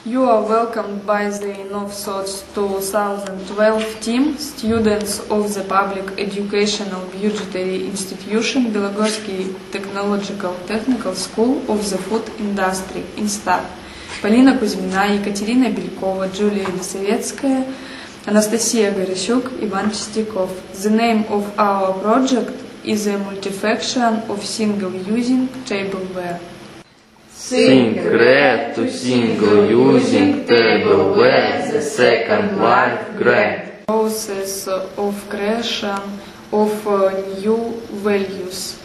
You are welcomed by the InnovSource 2012 team, students of the Public Educational Budgetary Institution Belogorsky Technological Technical School of the Food Industry, INSTAT. Полина Кузьмина, Екатерина Белькова, Джулия Елисавецкая, Anastasia Горощук, Иван Чистяков. The name of our project is a multifunction of single-using tableware. Think red to single-using tableware, the second life grant. Process of creation of new values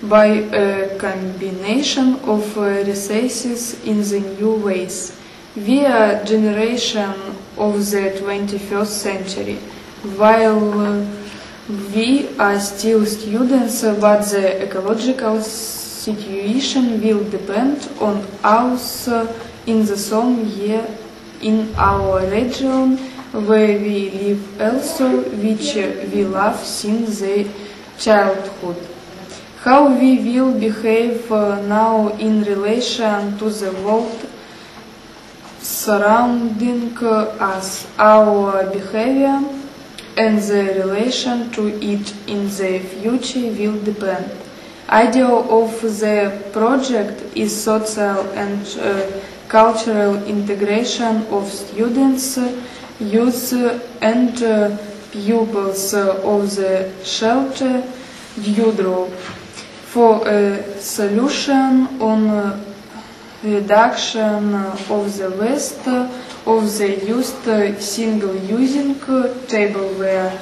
by a combination of recesses in the new ways. We are generation of the 21st century. While we are still students, but the ecological situation will depend on us in the some year in our region where we live also, which we love since the childhood. How we will behave now in relation to the world surrounding us, our behavior and the relation to it in the future will depend. Idea of the project is social and cultural integration of students, youth and pupils of the shelter Dewdrop for a solution on reduction of the waste of the used single-using tableware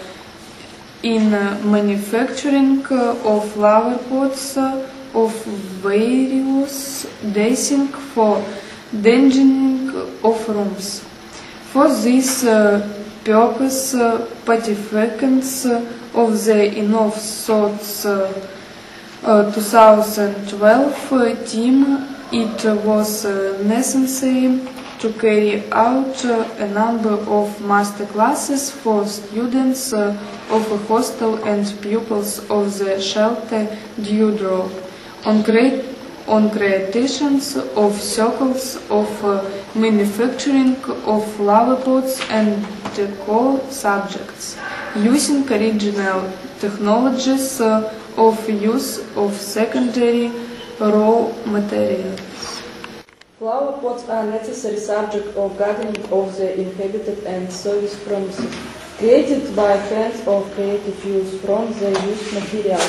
in manufacturing of flower pots of various dressing for decorating of rooms. For this purpose, participants of the InnovSource 2012 team, it was necessary to carry out a number of master classes for students of a hostel and pupils of the shelter Dewdrop on creations of circles of manufacturing of flower pots and decor subjects, using original technologies of use of secondary raw materials. Flower pots are necessary subject of gardening of the inhabited and service premises, created by hands of creative use from the used material.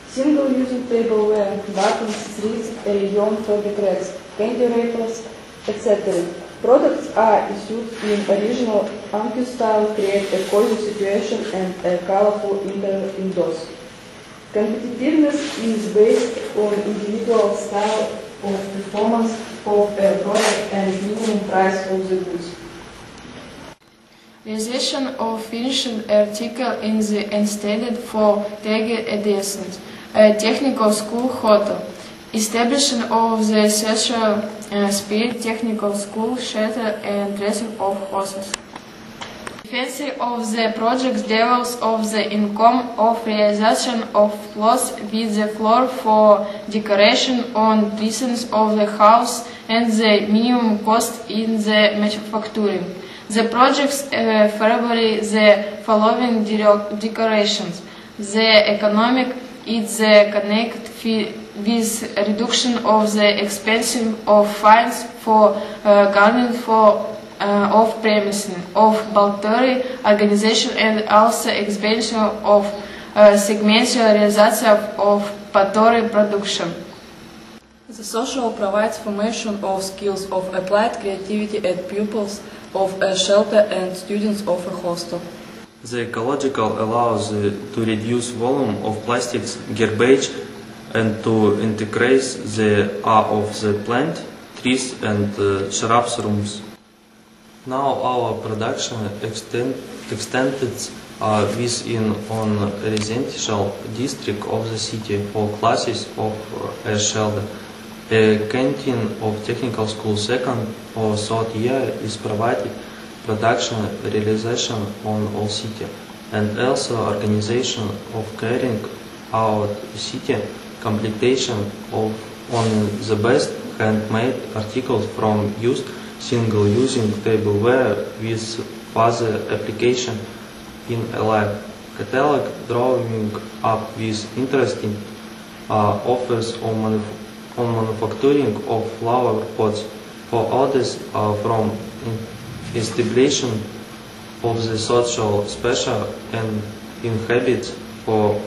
Single-using tableware, buttons, threads, rayon fabric racks, candy wrappers, etc. Products are issued in original Amcu style, create a cozy situation and a colorful indoors. Competitiveness is based on individual style of performance of a product and minimum price of the goods. Realization of finished article in the intended for target adjacent a technical school hotel. Establishment of the social spirit technical school shelter and dressing of horses. Defense of the project levels of the income of realization of plots with the floor for decoration on distance of the house and the minimum cost in the manufacturing. The projects favorably the following decorations. The economic is connected with reduction of the expense of fines for gardening for of premises, of voluntary organization and also expansion of segmental realization of pottery production. The social provides formation of skills of applied creativity at pupils of a shelter and students of a hostel. The ecological allows to reduce volume of plastics, garbage, and to integrate the of the plant, trees, and shrubs rooms. Now our production extended within on residential district of the city for classes of a shelter. A canteen of technical school second or third year is provided production realization on all city and also organization of carrying out city completion of on the best handmade articles from used single-using tableware with further application in a lab. Catalog drawing up with interesting offers on manufacturing of flower pots for others from installation of the social special and inhabits for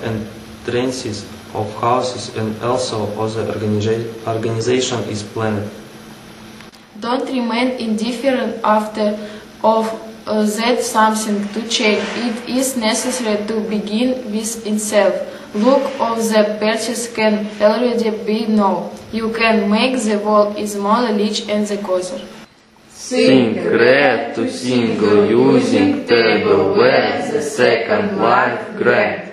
entrances of houses, and also other organization is planned. Don't remain indifferent after of that something to change. It is necessary to begin with itself. Look of the purchase can already be known. You can make the world is more rich and the cozer. Think red to single using tableware, the second life grant.